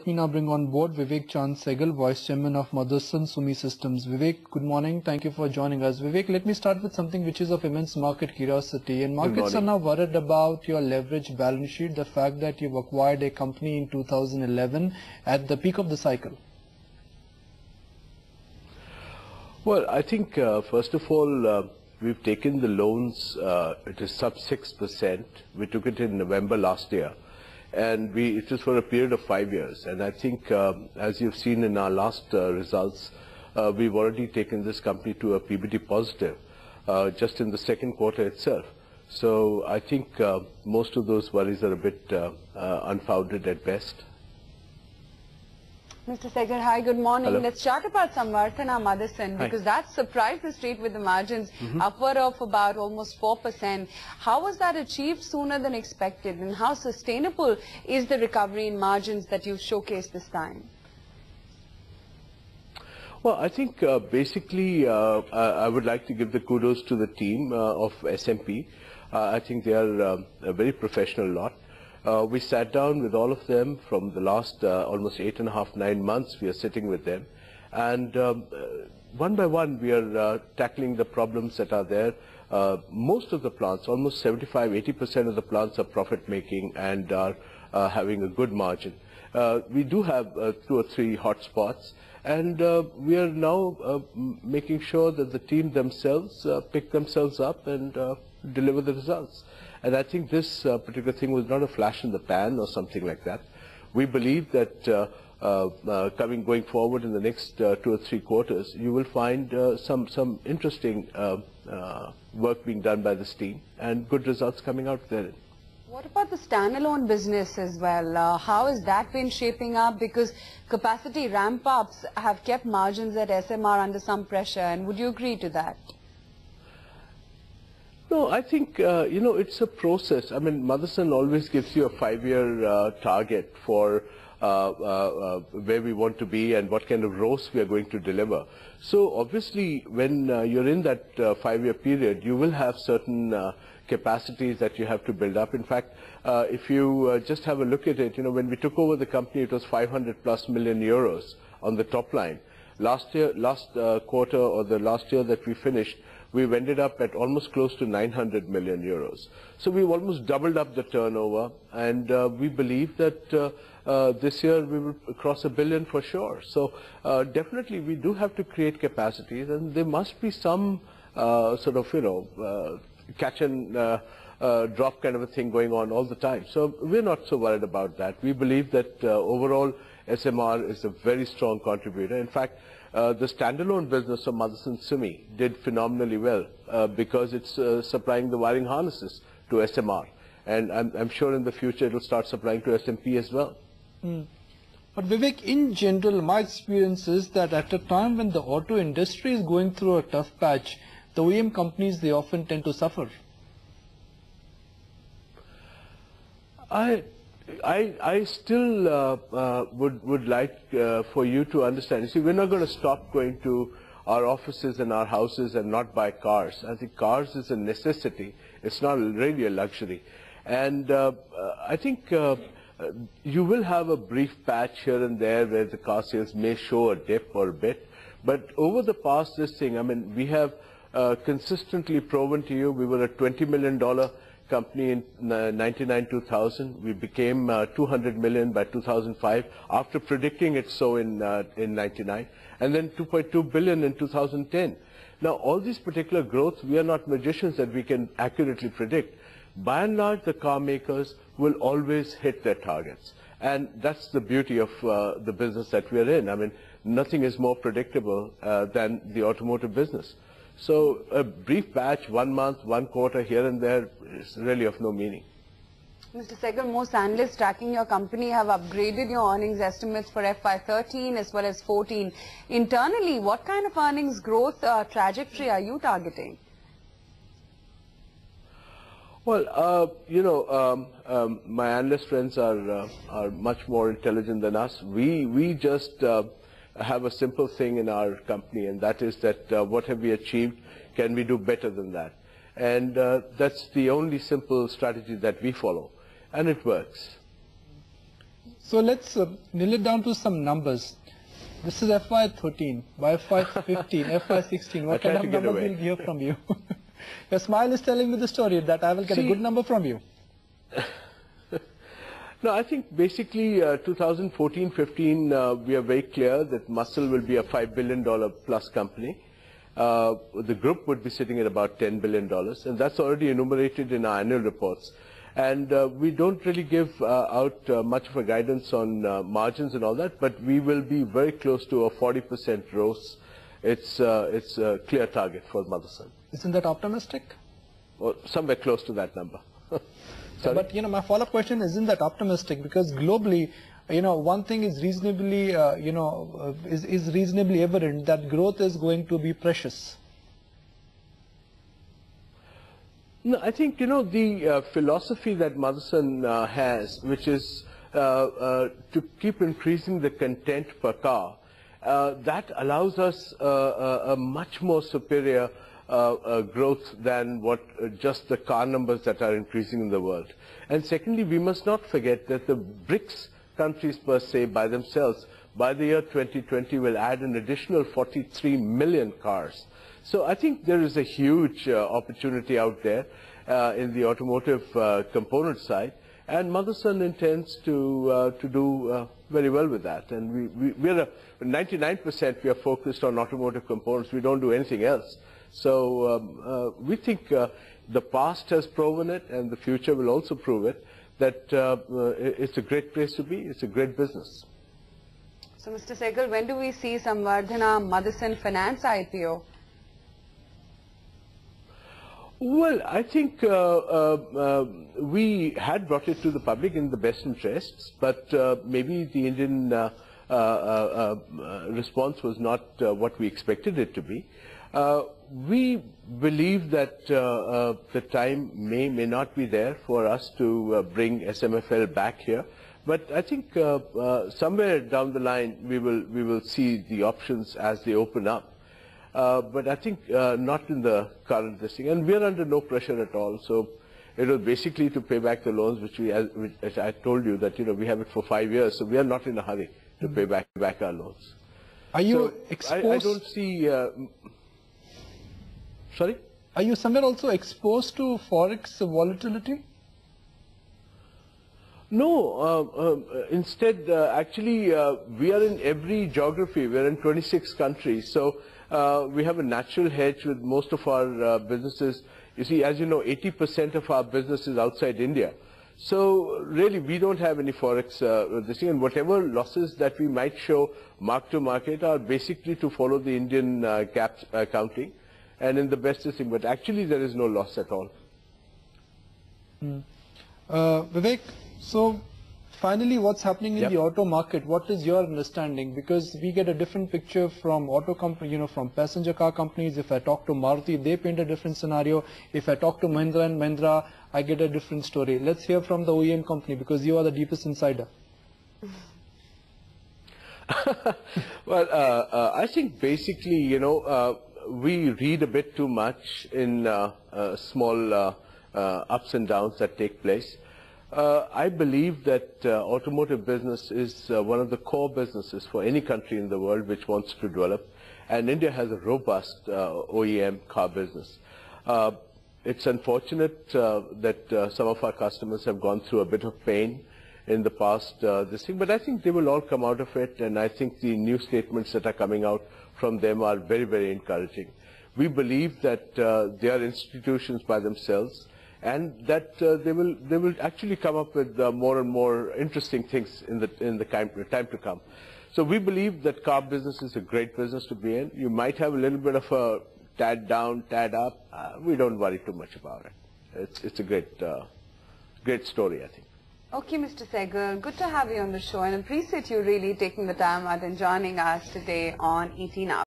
Let me now bring on board Vivek Chand Sehgal, Vice Chairman of Motherson Sumi Systems. Vivek, good morning. Thank you for joining us. Vivek, let me start with something which is of immense market curiosity. And markets are now worried about your leverage balance sheet, the fact that you've acquired a company in 2011 at the peak of the cycle. Well, I think, first of all, we've taken the loans, it is sub 6%. We took it in November last year. And it is for a period of 5 years. And I think, as you've seen in our last results, we've already taken this company to a PBT positive just in the second quarter itself. So I think most of those worries are a bit unfounded at best. Mr. Sehgal, hi, good morning. Hello. Let's chat about Samvarthana Motherson, because that surprised the street with the margins upward of about almost 4%. How was that achieved sooner than expected, and how sustainable is the recovery in margins that you've showcased this time? Well, I think basically I would like to give the kudos to the team of SMP. I think they are a very professional lot. We sat down with all of them from the last almost 8.5, 9 months. We are sitting with them, and one by one we are tackling the problems that are there. Most of the plants, almost 75–80% of the plants, are profit making and are having a good margin. We do have 2 or 3 hot spots, and we are now making sure that the team themselves pick themselves up and deliver the results. And I think this particular thing was not a flash in the pan or something like that. We believe that going forward in the next 2 or 3 quarters, you will find some interesting work being done by this team and good results coming out there. What about the standalone business as well? How has that been shaping up? Because capacity ramp-ups have kept margins at SMR under some pressure, and would you agree to that? No, I think, it's a process. I mean, Motherson always gives you a 5-year target for where we want to be and what kind of ROCE we are going to deliver. So obviously, when you're in that 5-year period, you will have certain capacities that you have to build up. In fact, if you just have a look at it, when we took over the company, it was 500+ million euros on the top line. Last quarter, or the last year that we finished, we've ended up at almost close to 900 million euros. So we've almost doubled up the turnover, and we believe that this year we will cross $1 billion for sure. So definitely we do have to create capacities, and there must be some sort of, catch and drop kind of a thing going on all the time. So we're not so worried about that. We believe that overall SMR is a very strong contributor. In fact, the standalone business of Motherson Sumi did phenomenally well because it's supplying the wiring harnesses to SMR. And I'm sure in the future it will start supplying to SMP as well. But Vivek, in general, my experience is that at a time when the auto industry is going through a tough patch, the OEM companies, they often tend to suffer. I still would like for you to understand. You see, we're not going to stop going to our offices and our houses and not buy cars. I think cars is a necessity. It's not really a luxury. And I think you will have a brief patch here and there where the car sales may show a dip or a bit. But over the past we have consistently proven to you we were a $20 million company in 99-2000. We became 200 million by 2005 after predicting it so in 99, and then 2.2 billion in 2010. Now all these particular growth, we are not magicians that we can accurately predict. By and large, the car makers will always hit their targets, and that's the beauty of the business that we are in. I mean, nothing is more predictable than the automotive business. So a brief patch, 1 month, 1 quarter here and there is really of no meaning. Mr. Sehgal, most analysts tracking your company have upgraded your earnings estimates for FY13 as well as 14. Internally, what kind of earnings growth trajectory are you targeting? Well, my analyst friends are much more intelligent than us. We just have a simple thing in our company, and that is that what have we achieved, can we do better than that? And that's the only simple strategy that we follow, and it works. So let's nail it down to some numbers. This is FY13, by FY15, FY16. What kind of number will we hear from you? Your smile is telling me the story that I will get a good number from you. No, I think basically 2014-15, we are very clear that Muscle will be a $5 billion plus company. The group would be sitting at about $10 billion, and that's already enumerated in our annual reports. And we don't really give out much of a guidance on margins and all that, but we will be very close to a 40% ROCE. It's a clear target for Motherson. Isn't that optimistic? Or somewhere close to that number. But my follow-up question, isn't that optimistic? Because globally, one thing is reasonably, is reasonably evident that growth is going to be precious. No, I think, the philosophy that Motherson has, which is to keep increasing the content per car, that allows us a much more superior growth than what just the car numbers that are increasing in the world. And secondly, we must not forget that the BRICS countries per se by themselves, by the year 2020, will add an additional 43 million cars. So I think there is a huge opportunity out there in the automotive component side, and Motherson intends to do very well with that. And we're 99% we are focused on automotive components. We don't do anything else. So we think the past has proven it, and the future will also prove it, that it's a great place to be. It's a great business. So, Mr. Sehgal, when do we see Samvardhana Motherson Finance IPO? Well, I think we had brought it to the public in the best interests, but maybe the Indian response was not what we expected it to be. We believe that the time may not be there for us to bring SMFL back here, but I think somewhere down the line we will see the options as they open up. But I think not in the current listing, and we are under no pressure at all. So it was basically to pay back the loans, which as I told you, that we have it for 5 years, so we are not in a hurry to pay back our loans. Are you exposed? I don't see. Sorry? Are you somewhere also exposed to forex volatility? No, instead, actually, we are in every geography. We are in 26 countries, so we have a natural hedge with most of our businesses. You see, as you know, 80% of our business is outside India. So really, we don't have any forex this thing, and whatever losses that we might show mark to market are basically to follow the Indian GAAP accounting, and in the best thing. But actually, there is no loss at all. Vivek, so finally, what's happening in the auto market? What is your understanding? Because we get a different picture from auto company, from passenger car companies. If I talk to Maruti, they paint a different scenario. If I talk to Mahindra and Mahindra, I get a different story. Let's hear from the OEM company, because you are the deepest insider. Well, I think basically, we read a bit too much in small ups and downs that take place. I believe that automotive business is one of the core businesses for any country in the world which wants to develop, and India has a robust OEM car business. It's unfortunate that some of our customers have gone through a bit of pain in the past, but I think they will all come out of it, and I think the new statements that are coming out from them are very, very encouraging. We believe that they are institutions by themselves, and that they will actually come up with more and more interesting things in the time to come. So we believe that car business is a great business to be in. You might have a little bit of a tad down, tad up. We don't worry too much about it. It's a great story, I think. Okay, Mr. Sehgal, good to have you on the show, and appreciate you really taking the time out and joining us today on ET Now.